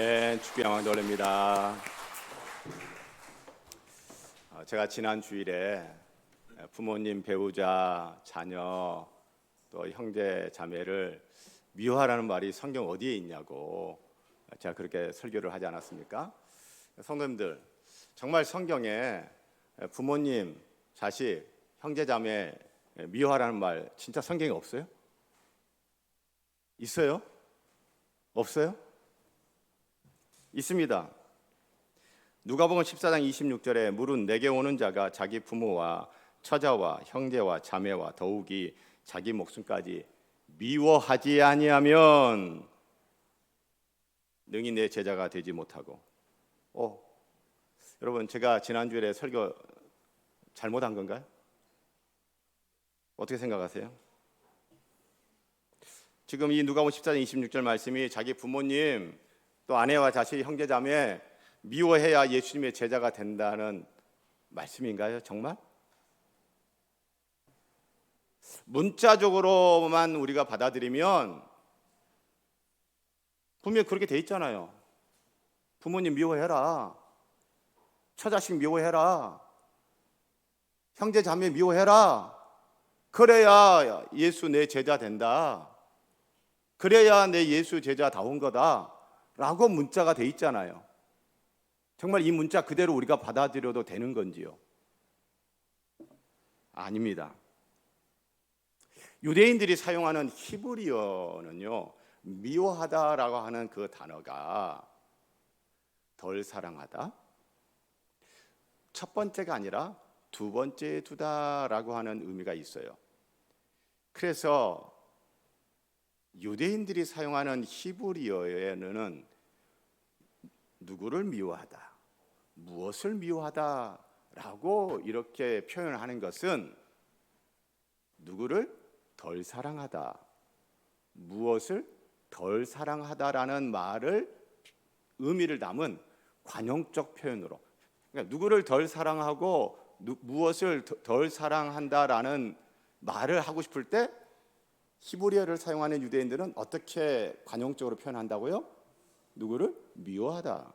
주께 영광 돌립니다. 제가 지난 주일에 부모님, 배우자, 자녀, 또 형제, 자매를 미워하라는 말이 성경 어디에 있냐고 제가 그렇게 설교를 하지 않았습니까? 성도님들, 정말 성경에 부모님, 자식, 형제, 자매 미워하라는 말 진짜 성경에 없어요? 있어요? 없어요? 있습니다. 누가복음 14장 26절에 물은 내게 오는 자가 자기 부모와 처자와 형제와 자매와 더욱이 자기 목숨까지 미워하지 아니하면 능히 내 제자가 되지 못하고. 여러분, 제가 지난주에 설교 잘못한 건가요? 어떻게 생각하세요? 지금 이 누가복음 14장 26절 말씀이 자기 부모님 또 아내와 자식, 형제, 자매 미워해야 예수님의 제자가 된다는 말씀인가요? 정말? 문자적으로만 우리가 받아들이면 분명히 그렇게 돼 있잖아요. 부모님 미워해라, 처자식 미워해라, 형제, 자매 미워해라. 그래야 예수 내 제자 된다. 그래야 내 예수 제자다운 거다 라고 문자가 돼 있잖아요. 정말 이 문자 그대로 우리가 받아들여도 되는 건지요? 아닙니다. 유대인들이 사용하는 히브리어는요, 미워하다라고 하는 그 단어가 덜 사랑하다, 첫 번째가 아니라 두 번째에 두다라고 하는 의미가 있어요. 그래서 유대인들이 사용하는 히브리어에는 누구를 미워하다, 무엇을 미워하다라고 이렇게 표현하는 것은 누구를 덜 사랑하다, 무엇을 덜 사랑하다라는 말을 의미를 담은 관용적 표현으로, 그러니까 누구를 덜 사랑하고 무엇을 덜 사랑한다라는 말을 하고 싶을 때 히브리어를 사용하는 유대인들은 어떻게 관용적으로 표현한다고요? 누구를 미워하다,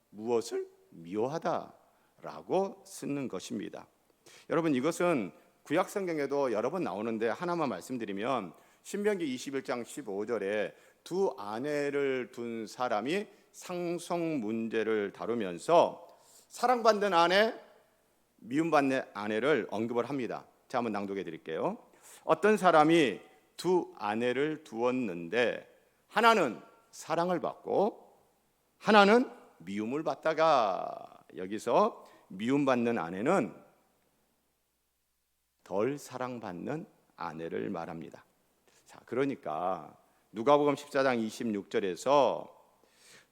무엇을 미워하다라고 쓰는 것입니다. 여러분, 이것은 구약 성경에도 여러 번 나오는데 하나만 말씀드리면 신명기 21장 15절에 두 아내를 둔 사람이 상속 문제를 다루면서 사랑받는 아내, 미움받는 아내를 언급을 합니다. 자, 한번 낭독해 드릴게요. 어떤 사람이 두 아내를 두었는데 하나는 사랑을 받고 하나는 미움을 받다가, 여기서 미움받는 아내는 덜 사랑받는 아내를 말합니다. 자, 그러니까 누가복음 14장 26절에서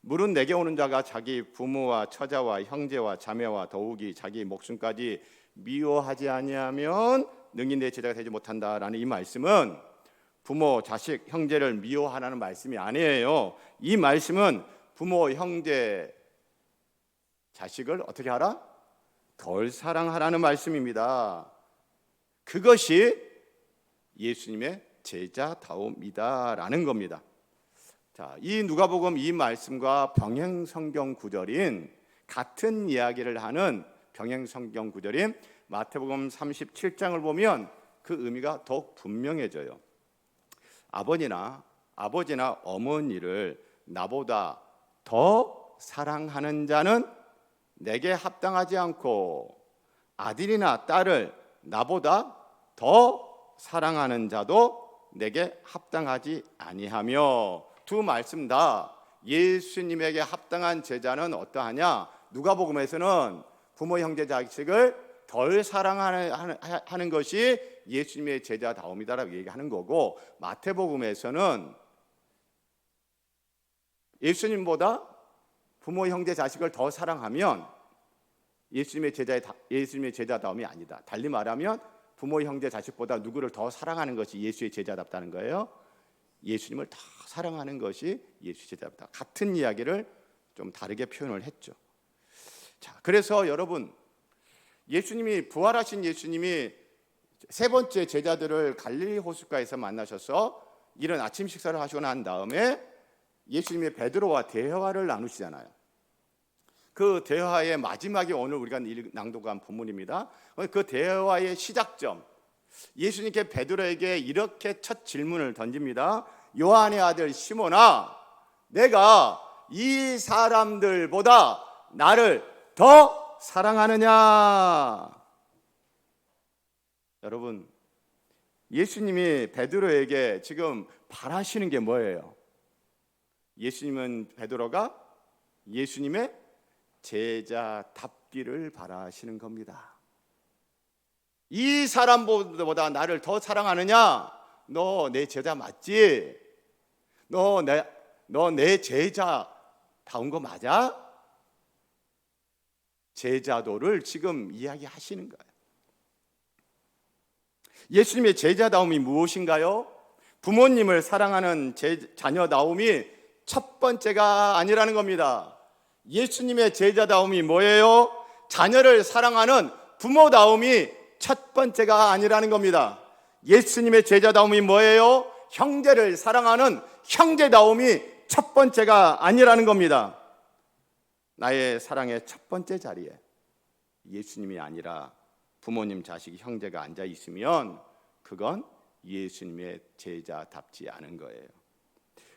물은 내게 오는 자가 자기 부모와 처자와 형제와 자매와 더욱이 자기 목숨까지 미워하지 아니하면 능히 내 제자가 되지 못한다라는 이 말씀은 부모, 자식, 형제를 미워하라는 말씀이 아니에요. 이 말씀은 부모, 형제, 자식을 어떻게 하라? 덜 사랑하라는 말씀입니다. 그것이 예수님의 제자다움이다라는 겁니다. 자, 이 누가복음 이 말씀과 병행 성경 구절인 같은 이야기를 하는 병행 성경 구절인 마태복음 37장을 보면 그 의미가 더욱 분명해져요. 아버지나 어머니를 나보다 더 사랑하는 자는 내게 합당하지 않고 아들이나 딸을 나보다 더 사랑하는 자도 내게 합당하지 아니하며, 두 말씀 다 예수님에게 합당한 제자는 어떠하냐? 누가복음에서는 부모, 형제, 자식을 덜 사랑하는 것이 예수님의 제자다움이다라고 얘기하는 거고, 마태복음에서는 예수님보다 부모, 형제, 자식을 더 사랑하면 예수님의 제자다움이 아니다. 달리 말하면 부모, 형제, 자식보다 누구를 더 사랑하는 것이 예수의 제자답다는 거예요. 예수님을 더 사랑하는 것이 예수의 제자답다. 같은 이야기를 좀 다르게 표현을 했죠. 자, 그래서 여러분, 예수님이, 부활하신 예수님이 세 번째 제자들을 갈릴리 호숫가에서 만나셔서 이런 아침 식사를 하시고 난 다음에 예수님의 베드로와 대화를 나누시잖아요. 그 대화의 마지막이 오늘 우리가 낭독한 본문입니다. 그 대화의 시작점, 예수님께 베드로에게 이렇게 첫 질문을 던집니다. 요한의 아들 시몬아, 내가 이 사람들보다 나를 더 사랑하느냐? 여러분, 예수님이 베드로에게 지금 바라시는 게 뭐예요? 예수님은 베드로가 예수님의 제자답기를 바라시는 겁니다. 이 사람보다 나를 더 사랑하느냐? 너 내 제자 맞지? 너 내 제자다운 거 맞아? 제자도를 지금 이야기하시는 거예요. 예수님의 제자다움이 무엇인가요? 부모님을 사랑하는 자녀다움이 첫 번째가 아니라는 겁니다. 예수님의 제자다움이 뭐예요? 자녀를 사랑하는 부모다움이 첫 번째가 아니라는 겁니다. 예수님의 제자다움이 뭐예요? 형제를 사랑하는 형제다움이 첫 번째가 아니라는 겁니다. 나의 사랑의 첫 번째 자리에 예수님이 아니라 부모님, 자식, 형제가 앉아 있으면 그건 예수님의 제자답지 않은 거예요.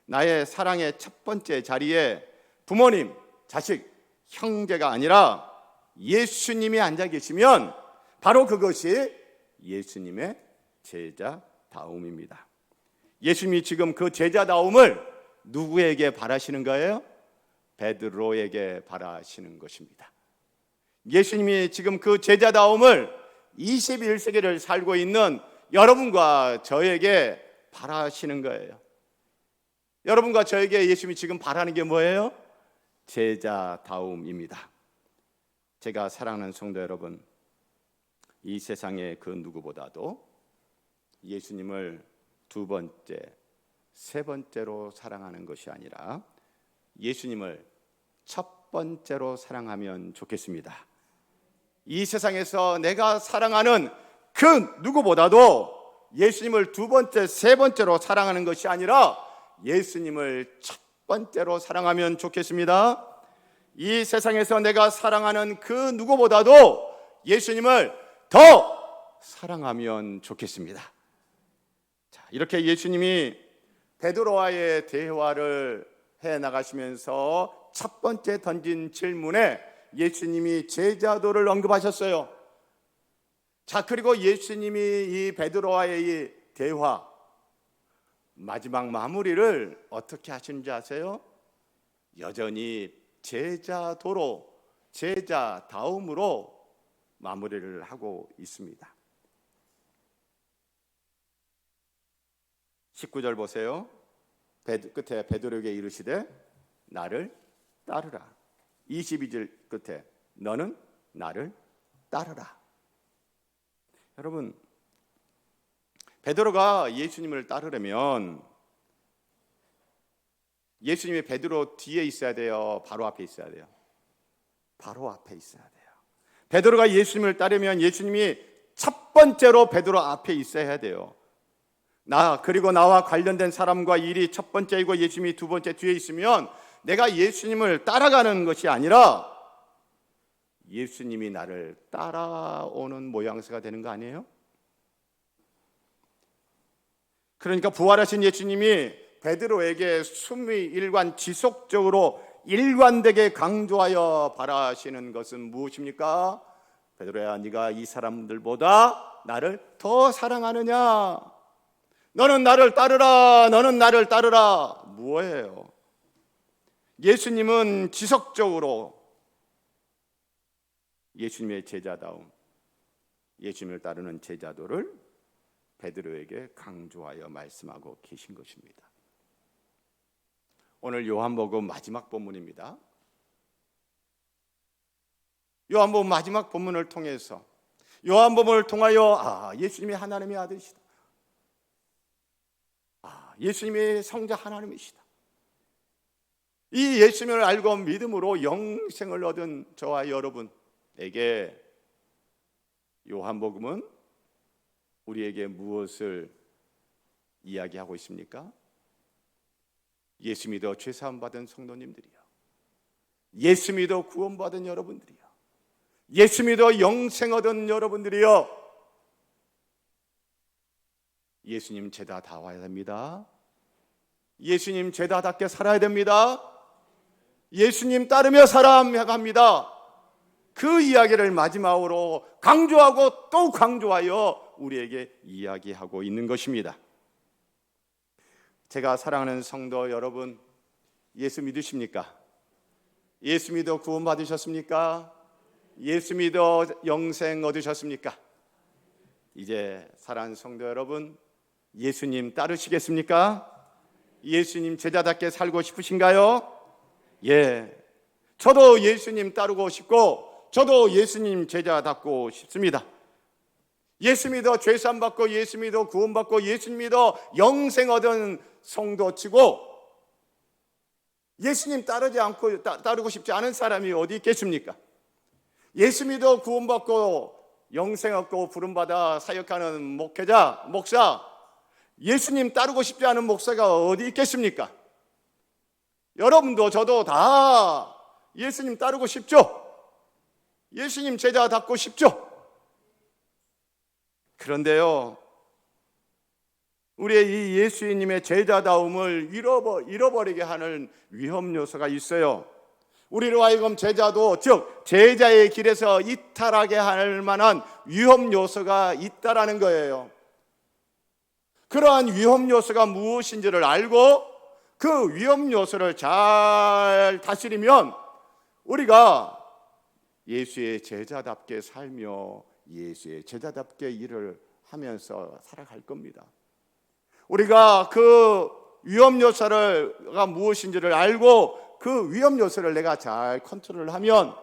나의 사랑의 첫 번째 자리에 부모님, 자식, 형제가 아니라 예수님이 앉아 계시면 바로 그것이 예수님의 제자다움입니다. 예수님이 지금 그 제자다움을 누구에게 바라시는 거예요? 베드로에게 바라시는 것입니다. 예수님이 지금 그 제자다움을 21세기를 살고 있는 여러분과 저에게 바라시는 거예요. 여러분과 저에게 예수님이 지금 바라는 게 뭐예요? 제자다움입니다. 제가 사랑하는 성도 여러분, 이 세상의 그 누구보다도 예수님을 두 번째, 세 번째로 사랑하는 것이 아니라 예수님을 첫 번째로 사랑하면 좋겠습니다. 이 세상에서 내가 사랑하는 그 누구보다도 예수님을 두 번째, 세 번째로 사랑하는 것이 아니라 예수님을 첫 번째로 사랑하면 좋겠습니다. 이 세상에서 내가 사랑하는 그 누구보다도 예수님을 더 사랑하면 좋겠습니다. 자, 이렇게 예수님이 베드로와의 대화를 해 나가시면서 첫 번째 던진 질문에 예수님이 제자도를 언급하셨어요. 자, 그리고 예수님이 이 베드로와의 이 대화 마지막 마무리를 어떻게 하시는지 아세요? 여전히 제자도로, 제자다움으로 마무리를 하고 있습니다. 19절 보세요. 끝에 베드로에게 이르시되 나를 따르라. 22절 끝에 너는 나를 따르라. 여러분, 베드로가 예수님을 따르려면 예수님이 베드로 뒤에 있어야 돼요? 바로 앞에 있어야 돼요? 바로 앞에 있어야 돼요. 베드로가 예수님을 따르면 예수님이 첫 번째로 베드로 앞에 있어야 돼요. 그리고 나와 관련된 사람과 일이 첫 번째이고 예수님이 두 번째 뒤에 있으면 내가 예수님을 따라가는 것이 아니라 예수님이 나를 따라오는 모양새가 되는 거 아니에요? 그러니까 부활하신 예수님이 베드로에게 숨의일관 지속적으로 일관되게 강조하여 바라시는 것은 무엇입니까? 베드로야, 네가 이 사람들보다 나를 더 사랑하느냐? 너는 나를 따르라, 너는 나를 따르라. 뭐예요? 예수님은 지속적으로 예수님의 제자다움, 예수님을 따르는 제자도를 베드로에게 강조하여 말씀하고 계신 것입니다. 오늘 요한복음 마지막 본문입니다. 요한복음 마지막 본문을 통해서 요한복음을 통하여 예수님이 하나님의 아들이시다. 예수님이 성자 하나님이시다. 이 예수님을 알고 믿음으로 영생을 얻은 저와 여러분에게 요한복음은 우리에게 무엇을 이야기하고 있습니까? 예수 믿어 죄사함 받은 성도님들이요, 예수 믿어 구원받은 여러분들이요, 예수 믿어 영생 얻은 여러분들이요, 예수님 제자 다 와야 됩니다. 예수님 제자답게 살아야 됩니다. 예수님 따르며 살아야 합니다. 그 이야기를 마지막으로 강조하고 또 강조하여 우리에게 이야기하고 있는 것입니다. 제가 사랑하는 성도 여러분, 예수 믿으십니까? 예수 믿어 구원 받으셨습니까? 예수 믿어 영생 얻으셨습니까? 이제 사랑하는 성도 여러분, 예수님 따르시겠습니까? 예수님 제자답게 살고 싶으신가요? 예, 저도 예수님 따르고 싶고 저도 예수님 제자답고 싶습니다. 예수 믿어 죄사함 받고 예수 믿어 구원 받고 예수 믿어 영생 얻은 성도치고 예수님 따르고 싶지 않은 사람이 어디 있겠습니까? 예수 믿어 구원 받고 영생 얻고 부름받아 사역하는 목회자, 목사, 예수님 따르고 싶지 않은 목사가 어디 있겠습니까? 여러분도 저도 다 예수님 따르고 싶죠? 예수님 제자답고 싶죠? 그런데요, 우리의 이 예수님의 제자다움을 잃어버리게 하는 위험 요소가 있어요. 우리로 하여금 제자도, 즉 제자의 길에서 이탈하게 할 만한 위험 요소가 있다라는 거예요. 그러한 위험 요소가 무엇인지를 알고 그 위험 요소를 잘 다스리면 우리가 예수의 제자답게 살며 예수의 제자답게 일을 하면서 살아갈 겁니다. 우리가 그 위험 요소가 무엇인지를 알고 그 위험 요소를 내가 잘 컨트롤하면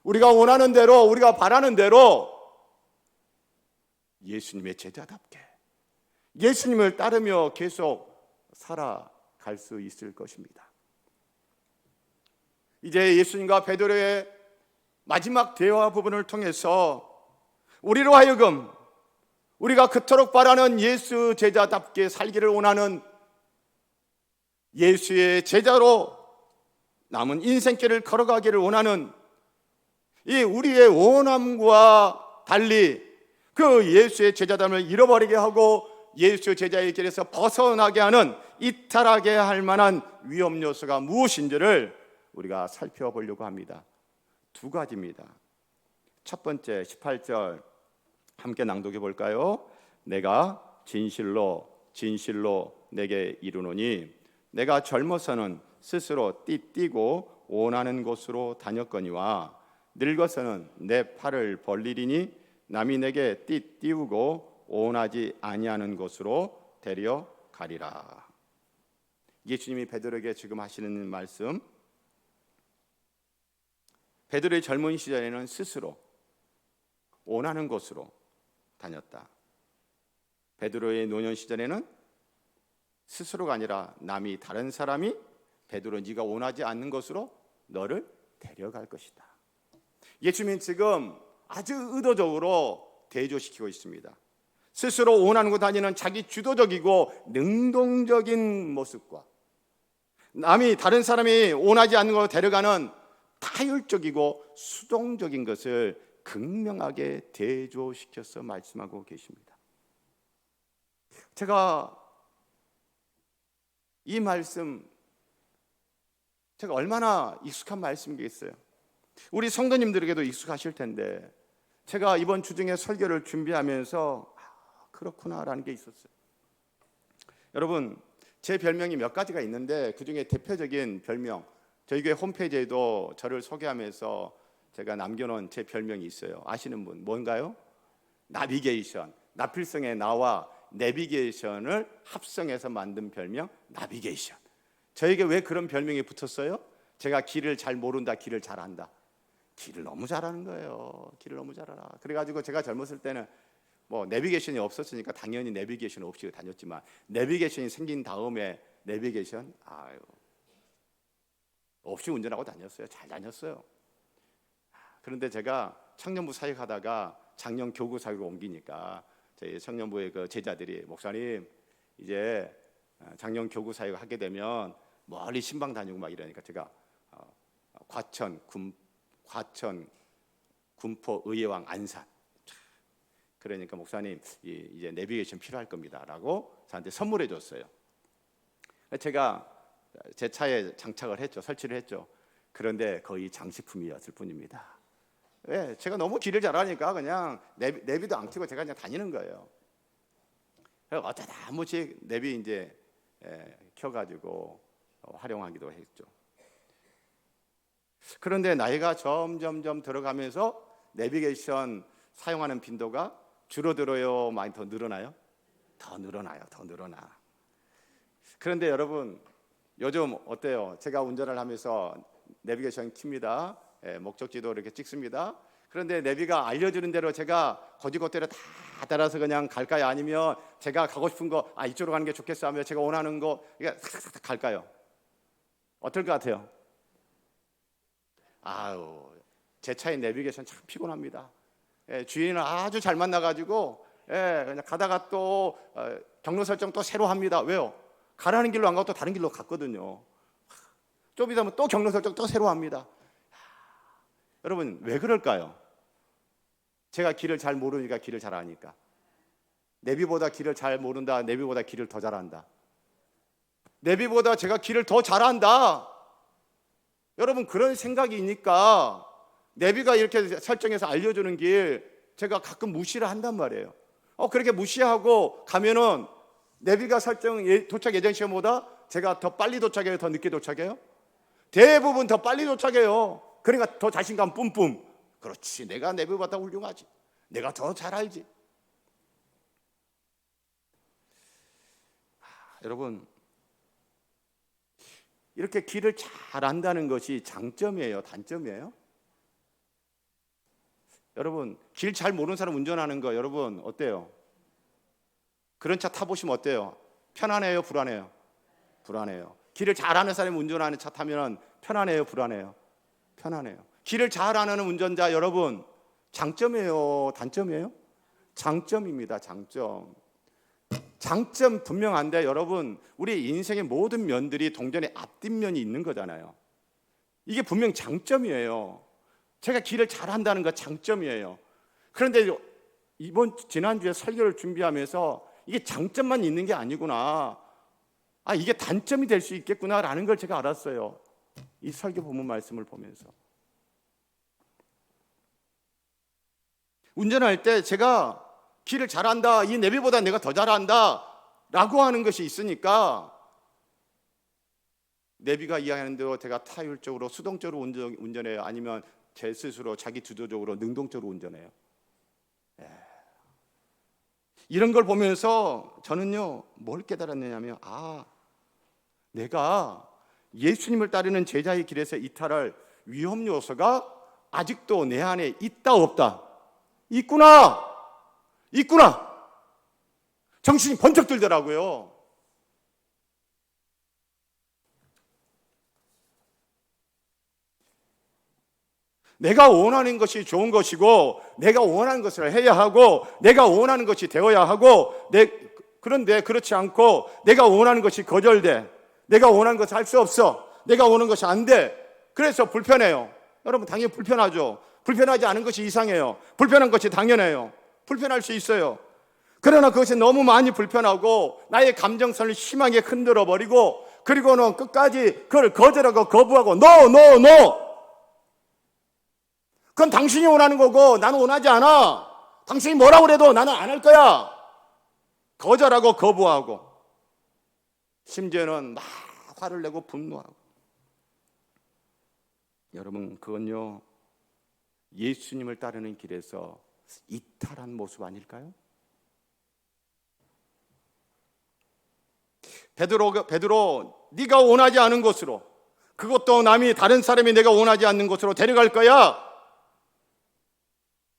우리가 원하는 대로, 우리가 바라는 대로 예수님의 제자답게 예수님을 따르며 계속 살아갈 수 있을 것입니다. 이제 예수님과 베드로의 마지막 대화 부분을 통해서 우리로 하여금 우리가 그토록 바라는 예수 제자답게 살기를 원하는 예수의 제자로 남은 인생길을 걸어가기를 원하는 이 우리의 원함과 달리 그 예수의 제자담을 잃어버리게 하고 예수 제자의 길에서 벗어나게 하는, 이탈하게 할 만한 위험 요소가 무엇인지를 우리가 살펴보려고 합니다. 두 가지입니다. 첫 번째 18절 함께 낭독해 볼까요? 내가 진실로 내게 이르노니 내가 젊어서는 스스로 띠띠고 원하는 곳으로 다녔거니와 늙어서는 내 팔을 벌리리니 남이 내게 띠띠우고 원하지 아니하는 곳으로 데려가리라. 예수님이 베드로에게 지금 하시는 말씀, 베드로의 젊은 시절에는 스스로 원하는 곳으로 다녔다. 베드로의 노년 시절에는 스스로가 아니라 남이, 다른 사람이 베드로 네가 원하지 않는 곳으로 너를 데려갈 것이다. 예수님은 지금 아주 의도적으로 대조시키고 있습니다. 스스로 원하는 곳 다니는 자기 주도적이고 능동적인 모습과 남이, 다른 사람이 원하지 않는 곳으로 데려가는 타율적이고 수동적인 것을 극명하게 대조시켜서 말씀하고 계십니다. 제가 이 말씀, 제가 얼마나 익숙한 말씀이겠어요. 우리 성도님들에게도 익숙하실 텐데 제가 이번 주 중에 설교를 준비하면서 그렇구나라는 게 있었어요. 여러분, 제 별명이 몇 가지가 있는데 그 중에 대표적인 별명, 저희 교회 홈페이지에도 저를 소개하면서 제가 남겨놓은 제 별명이 있어요. 아시는 분 뭔가요? 나비게이션. 나필성의 나와 내비게이션을 합성해서 만든 별명 나비게이션. 저에게 왜 그런 별명이 붙었어요? 제가 길을 잘 모른다, 길을 잘 안다. 길을 너무 잘하는 거예요. 길을 너무 잘 알아. 그래가지고 제가 젊었을 때는 뭐 내비게이션이 없었으니까 당연히 내비게이션 없이 다녔지만 내비게이션이 생긴 다음에 내비게이션 없이 운전하고 다녔어요. 잘 다녔어요. 그런데 제가 청년부 사역하다가 작년 교구 사역으로 옮기니까 저희 청년부의 그 제자들이 목사님 이제 작년 교구 사역 하게 되면 멀리 신방 다니고 막 이러니까 제가 과천, 군포, 의회왕, 안산. 그러니까 목사님 이제 내비게이션 필요할 겁니다라고 저한테 선물해 줬어요. 제가 제 차에 장착을 했죠. 설치를 했죠. 그런데 거의 장식품이었을 뿐입니다. 왜? 제가 너무 길을 잘하니까 그냥 내비도 안 켜고 제가 그냥 다니는 거예요. 그래서 어쩌다 한 번씩 내비 이제 켜가지고 활용하기도 했죠. 그런데 나이가 점점 들어가면서 내비게이션 사용하는 빈도가 줄어들어요? 많이 더 늘어나요? 더 늘어나. 그런데 여러분 요즘 어때요? 제가 운전을 하면서 내비게이션 킵니다. 목적지도 이렇게 찍습니다. 그런데 내비가 알려주는 대로 제가 거지것대로 다 따라서 그냥 갈까요? 아니면 제가 가고 싶은 거 이쪽으로 가는 게 좋겠어 하면 제가 원하는 거 그러니까 싹 갈까요? 어떨 것 같아요? 제 차의 내비게이션 참 피곤합니다. 주인을 아주 잘 만나가지고 그냥 가다가 또 경로 설정 또 새로 합니다. 왜요? 가라는 길로 안 가고 또 다른 길로 갔거든요. 좀 이따면 또 경로 설정 또 새로 합니다. 여러분 왜 그럴까요? 제가 길을 잘 모르니까 길을 잘 아니까. 내비보다 길을 잘 모른다. 내비보다 길을 더 잘한다. 내비보다 제가 길을 더 잘한다. 여러분 그런 생각이니까 내비가 이렇게 설정해서 알려주는 길 제가 가끔 무시를 한단 말이에요. 그렇게 무시하고 가면은 내비가 설정 도착 예정 시간보다 제가 더 빨리 도착해요? 더 늦게 도착해요? 대부분 더 빨리 도착해요. 그러니까 더 자신감 뿜뿜. 그렇지, 내가 내비보다 훌륭하지. 내가 더 잘 알지. 여러분 이렇게 길을 잘 안다는 것이 장점이에요? 단점이에요? 여러분 길 잘 모르는 사람 운전하는 거 여러분 어때요? 그런 차 타보시면 어때요? 편안해요? 불안해요? 불안해요. 길을 잘 아는 사람이 운전하는 차 타면 편안해요? 불안해요? 편안해요. 길을 잘 아는 운전자 여러분 장점이에요? 단점이에요? 장점입니다. 장점 분명한데 여러분 우리 인생의 모든 면들이 동전의 앞뒷면이 있는 거잖아요. 이게 분명 장점이에요. 제가 길을 잘한다는 거 장점이에요. 그런데 지난주에 설교를 준비하면서 이게 장점만 있는 게 아니구나. 이게 단점이 될 수 있겠구나라는 걸 제가 알았어요. 이 설교 본문 말씀을 보면서. 운전할 때 제가 길을 잘한다, 이 내비보다 내가 더 잘한다 라고 하는 것이 있으니까 내비가 이야기하는 대로 제가 타율적으로 수동적으로 운전해요? 아니면 제 스스로 자기 주도적으로 능동적으로 운전해요? 이런 걸 보면서 저는요 뭘 깨달았느냐면 내가 예수님을 따르는 제자의 길에서 이탈할 위험 요소가 아직도 내 안에 있다 없다? 있구나. 정신이 번쩍 들더라고요. 내가 원하는 것이 좋은 것이고 내가 원하는 것을 해야 하고 내가 원하는 것이 되어야 하고 그런데 그렇지 않고 내가 원하는 것이 거절돼. 내가 원하는 것을 할 수 없어. 내가 원하는 것이 안 돼. 그래서 불편해요. 여러분 당연히 불편하죠. 불편하지 않은 것이 이상해요. 불편한 것이 당연해요. 불편할 수 있어요. 그러나 그것이 너무 많이 불편하고 나의 감정선을 심하게 흔들어 버리고 그리고는 끝까지 그걸 거절하고 거부하고 No. 그건 당신이 원하는 거고 나는 원하지 않아. 당신이 뭐라고 그래도 나는 안 할 거야. 거절하고 거부하고 심지어는 막 화를 내고 분노하고. 여러분 그건요 예수님을 따르는 길에서 이탈한 모습 아닐까요? 베드로 네가 원하지 않은 곳으로 그것도 다른 사람이 내가 원하지 않는 곳으로 데려갈 거야.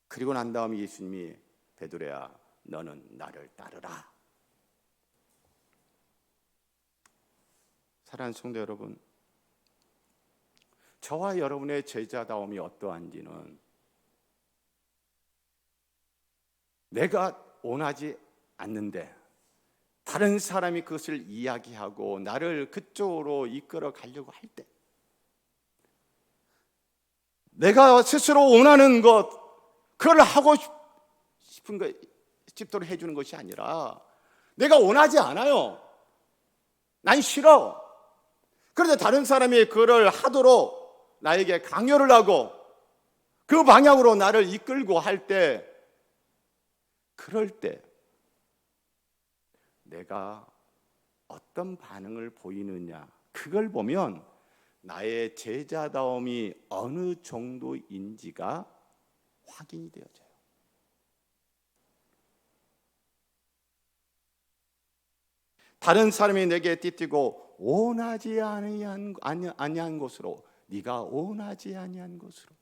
그리고 난 다음에 예수님이 베드로야 너는 나를 따르라. 사랑하는 성도 여러분, 저와 여러분의 제자다움이 어떠한지는 내가 원하지 않는데 다 다른 사람이 그것을 이야기하고 나를 그쪽으로 이끌어 가려고 할 때, 내가 스스로 원하는 것, 그걸 하고 싶은 거 집도록 해주는 것이 아니라, 내가 원하지 않아요, 난 싫어, 그런데 다른 사람이 그걸 하도록 나에게 강요를 하고 그 방향으로 나를 이끌고 할 때, 그럴 때 내가 어떤 반응을 보이느냐, 그걸 보면 나의 제자다움이 어느 정도인지가 확인이 되어져요. 다른 사람이 내게 띠띠고 원하지 아니한 곳으로, 네가 원하지 아니한 곳으로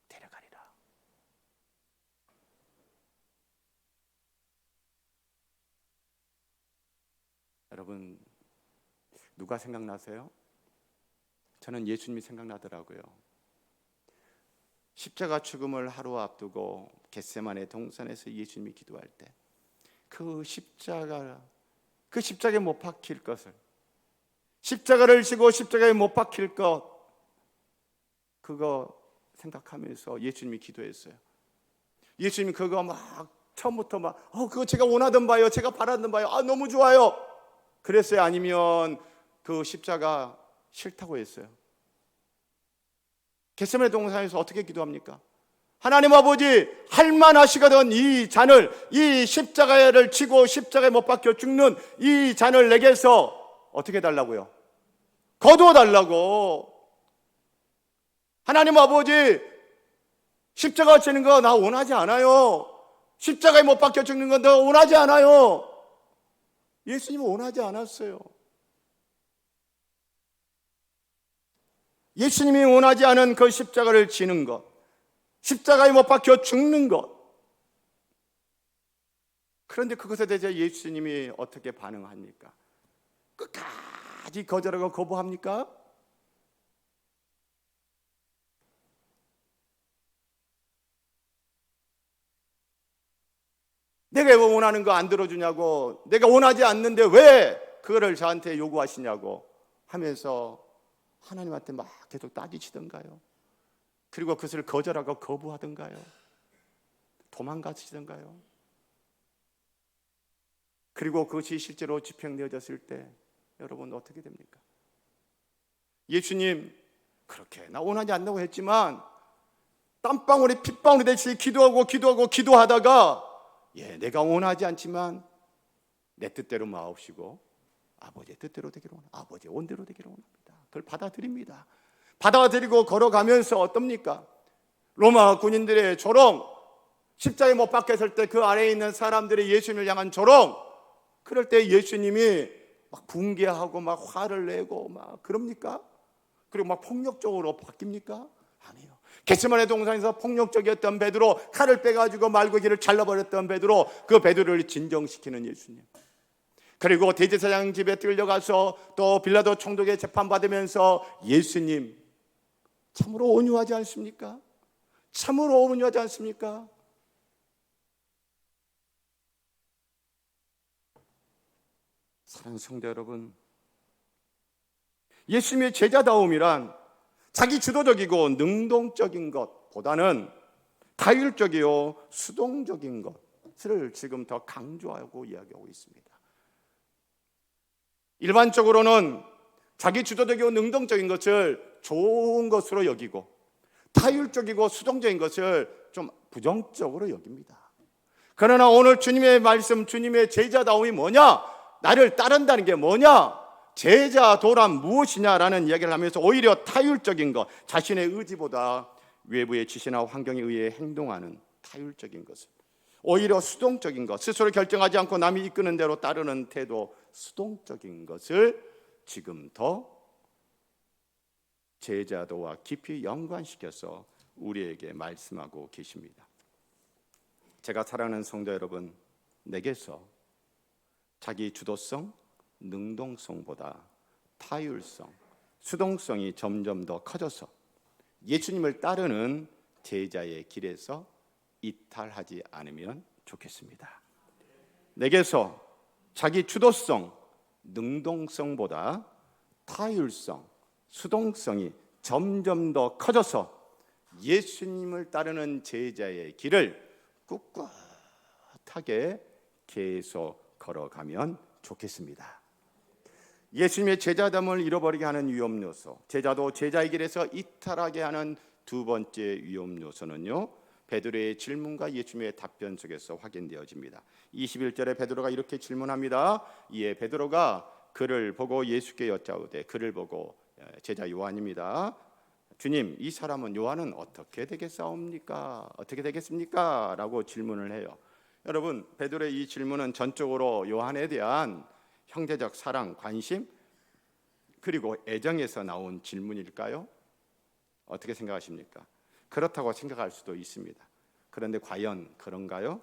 데려가리라. 여러분, 누가 생각나세요? 저는 예수님이 생각나더라고요. 십자가 죽음을 하루 앞두고 겟세마네 동산에서 예수님이 기도할 때 그 십자가에 못 박힐 것을, 십자가를 지고 십자가에 못 박힐 것, 그거 생각하면서 예수님이 기도했어요. 예수님이 그거 막 처음부터 그거 제가 원하던 바요, 제가 바라던 바요, 너무 좋아요 그랬어요? 아니면 그 십자가 싫다고 했어요? 겟세마네 동산에서 어떻게 기도합니까? 하나님 아버지, 할만하시거든 이 잔을, 이 십자가를 지고 십자가에 못 박혀 죽는 이 잔을 내게서 어떻게 달라고요? 거두어 달라고. 하나님 아버지, 십자가 지는 거 나 원하지 않아요. 십자가에 못 박혀 죽는 건 나 원하지 않아요. 예수님은 원하지 않았어요. 예수님이 원하지 않은 그 십자가를 지는 것, 십자가에 못 박혀 죽는 것. 그런데 그것에 대해서 예수님이 어떻게 반응합니까? 끝까지 거절하고 거부합니까? 내가 원하는 거 안 들어주냐고, 내가 원하지 않는데 왜 그거를 저한테 요구하시냐고 하면서 하나님한테 막 계속 따지시던가요? 그리고 그것을 거절하고 거부하던가요? 도망가시던가요? 그리고 그것이 실제로 집행되어졌을 때 여러분 어떻게 됩니까? 예수님, 그렇게 나 원하지 않는다고 했지만 땀방울이 핏방울이 되듯이 기도하다가 내가 원하지 않지만 내 뜻대로 마옵시고 아버지의 뜻대로 되기를 원합니다. 아버지의 원대로 되기를 원합니다. 그걸 받아들입니다. 받아들이고 걸어가면서 어떻습니까? 로마 군인들의 조롱, 십자가에 못 박혔을 때 그 아래에 있는 사람들이 예수님을 향한 조롱, 그럴 때 예수님이 막 붕괴하고 막 화를 내고 막 그럽니까? 그리고 막 폭력적으로 바뀝니까? 아니에요. 겟세마네 동산에서 폭력적이었던 베드로, 칼을 빼가지고 말고기를 잘라버렸던 베드로, 그 베드로를 진정시키는 예수님. 그리고 대제사장 집에 끌려가서 또 빌라도 총독에 재판받으면서 예수님, 참으로 온유하지 않습니까? 참으로 온유하지 않습니까? 사랑하는 성도 여러분, 예수님의 제자다움이란 자기 주도적이고 능동적인 것보다는 타율적이요 수동적인 것을 지금 더 강조하고 이야기하고 있습니다. 일반적으로는 자기 주도적이고 능동적인 것을 좋은 것으로 여기고 타율적이고 수동적인 것을 좀 부정적으로 여깁니다. 그러나 오늘 주님의 말씀, 주님의 제자다움이 뭐냐? 나를 따른다는 게 뭐냐? 제자도란 무엇이냐라는 이야기를 하면서 오히려 타율적인 것, 자신의 의지보다 외부의 지시나 환경에 의해 행동하는 타율적인 것을, 오히려 수동적인 것, 스스로 결정하지 않고 남이 이끄는 대로 따르는 태도, 수동적인 것을 지금 더 제자도와 깊이 연관시켜서 우리에게 말씀하고 계십니다. 제가 사랑하는 성도 여러분, 내게서 자기 주도성, 능동성보다 타율성, 수동성이 점점 더 커져서 예수님을 따르는 제자의 길에서 이탈하지 않으면 좋겠습니다. 내게서 자기 주도성, 능동성보다 타율성, 수동성이 점점 더 커져서 예수님을 따르는 제자의 길을 꿋꿋하게 계속 걸어가면 좋겠습니다. 예수님의 제자됨을 잃어버리게 하는 위험 요소, 제자도 제자의 길에서 이탈하게 하는 두 번째 위험 요소는요, 베드로의 질문과 예수님의 답변 속에서 확인되어집니다. 21절에 베드로가 이렇게 질문합니다. 이에 베드로가 그를 보고 예수께 여짜오되, 그를 보고 제자 요한입니다. 주님, 이 사람은 요한은 어떻게 되겠사옵니까? 어떻게 되겠습니까? 라고 질문을 해요. 여러분, 베드로의 이 질문은 전적으로 요한에 대한 형제적 사랑, 관심, 그리고 애정에서 나온 질문일까요? 어떻게 생각하십니까? 그렇다고 생각할 수도 있습니다. 그런데 과연 그런가요?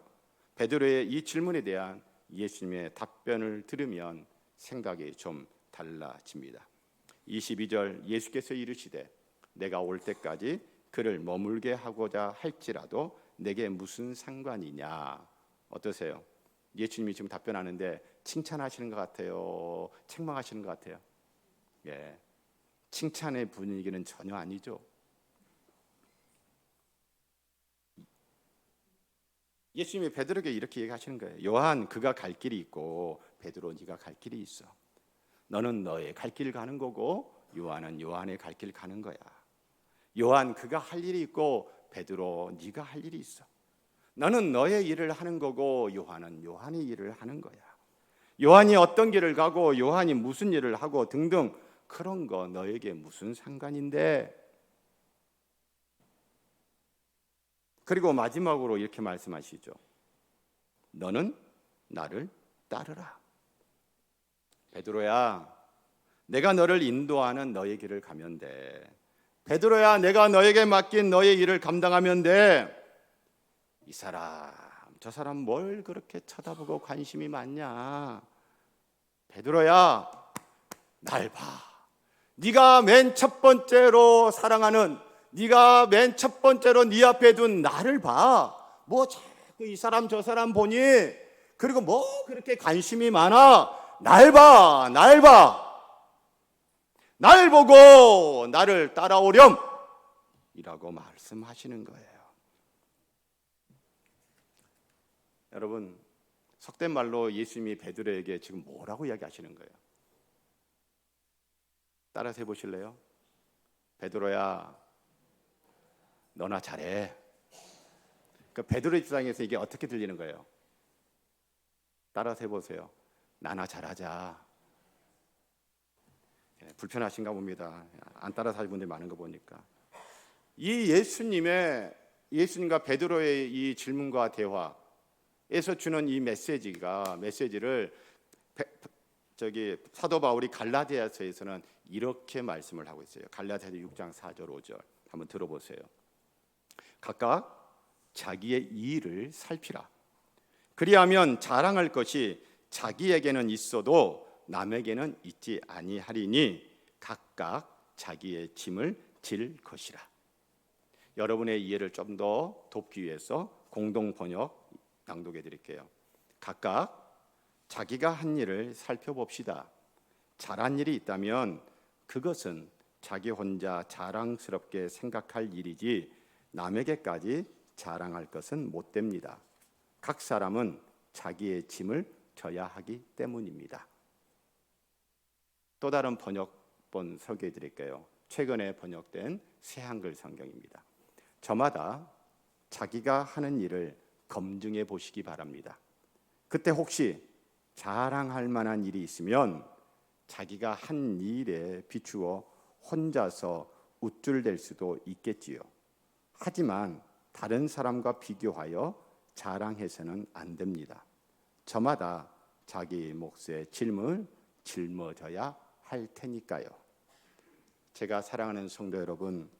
베드로의 이 질문에 대한 예수님의 답변을 들으면 생각이 좀 달라집니다. 22절, 예수께서 이르시되 내가 올 때까지 그를 머물게 하고자 할지라도 내게 무슨 상관이냐. 어떠세요? 예수님이 지금 답변하는데 칭찬하시는 것 같아요? 책망하시는 것 같아요? 예, 칭찬의 분위기는 전혀 아니죠. 예수님이 베드로에게 이렇게 얘기하시는 거예요. 요한, 그가 갈 길이 있고 베드로, 네가 갈 길이 있어. 너는 너의 갈 길 가는 거고 요한은 요한의 갈 길 가는 거야. 요한, 그가 할 일이 있고 베드로, 네가 할 일이 있어. 너는 너의 일을 하는 거고 요한은 요한의 일을 하는 거야. 요한이 어떤 길을 가고 요한이 무슨 일을 하고 등등 그런 거 너에게 무슨 상관인데. 그리고 마지막으로 이렇게 말씀하시죠. 너는 나를 따르라. 베드로야, 내가 너를 인도하는 너의 길을 가면 돼. 베드로야, 내가 너에게 맡긴 너의 일을 감당하면 돼. 이 사람, 저 사람 뭘 그렇게 쳐다보고 관심이 많냐. 베드로야, 날 봐. 네가 맨 첫 번째로 사랑하는, 네가 맨 첫 번째로 네 앞에 둔 나를 봐. 뭐 자꾸 이 사람 저 사람 보니, 그리고 뭐 그렇게 관심이 많아. 날 봐, 날 봐. 날 보고 나를 따라오렴 이라고 말씀하시는 거예요. 여러분, 속된 말로 예수님이 베드로에게 지금 뭐라고 이야기하시는 거예요? 따라서 해보실래요? 베드로야, 너나 잘해. 그 베드로 입장에서 이게 어떻게 들리는 거예요? 따라서 해보세요. 나나 잘하자. 불편하신가 봅니다. 안 따라서 하는 분들이 많은 거 보니까. 이 예수님과 베드로의 이 질문과 대화에서 주는 이 메시지를 사도 바울이 갈라디아서에서는 이렇게 말씀을 하고 있어요. 갈라디아서 6장 4절 5절 한번 들어보세요. 각각 자기의 일을 살피라. 그리하면 자랑할 것이 자기에게는 있어도 남에게는 있지 아니하리니 각각 자기의 짐을 질 것이라. 여러분의 이해를 좀 더 돕기 위해서 공동 번역 낭독해 드릴게요. 각각 자기가 한 일을 살펴봅시다. 잘한 일이 있다면 그것은 자기 혼자 자랑스럽게 생각할 일이지 남에게까지 자랑할 것은 못 됩니다. 각 사람은 자기의 짐을 져야 하기 때문입니다. 또 다른 번역본 소개해 드릴게요. 최근에 번역된 새한글 성경입니다. 저마다 자기가 하는 일을 검증해 보시기 바랍니다. 그때 혹시 자랑할 만한 일이 있으면 자기가 한 일에 비추어 혼자서 우쭐댈 수도 있겠지요. 하지만 다른 사람과 비교하여 자랑해서는 안 됩니다. 저마다 자기 몫의 짐을 짊어져야 할 테니까요. 제가 사랑하는 성도 여러분,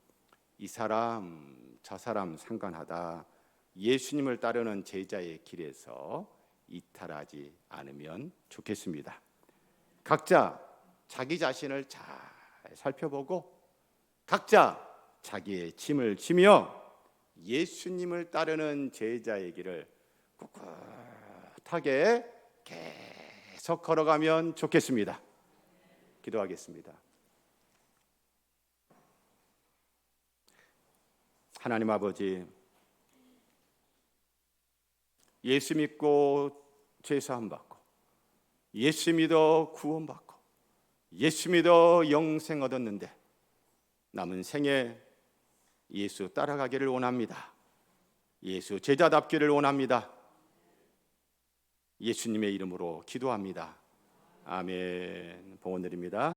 이 사람 저 사람 상관하다 예수님을 따르는 제자의 길에서 이탈하지 않으면 좋겠습니다. 각자 자기 자신을 잘 살펴보고 각자 자기의 짐을 지며 예수님을 따르는 제자의 길을 꿋꿋하게 계속 걸어가면 좋겠습니다. 기도하겠습니다. 하나님 아버지, 예수 믿고 죄사함 받고, 예수 믿어 구원 받고, 예수 믿어 영생 얻었는데 남은 생에 예수 따라가기를 원합니다. 예수 제자답기를 원합니다. 예수님의 이름으로 기도합니다. 아멘. 봉헌 드립니다.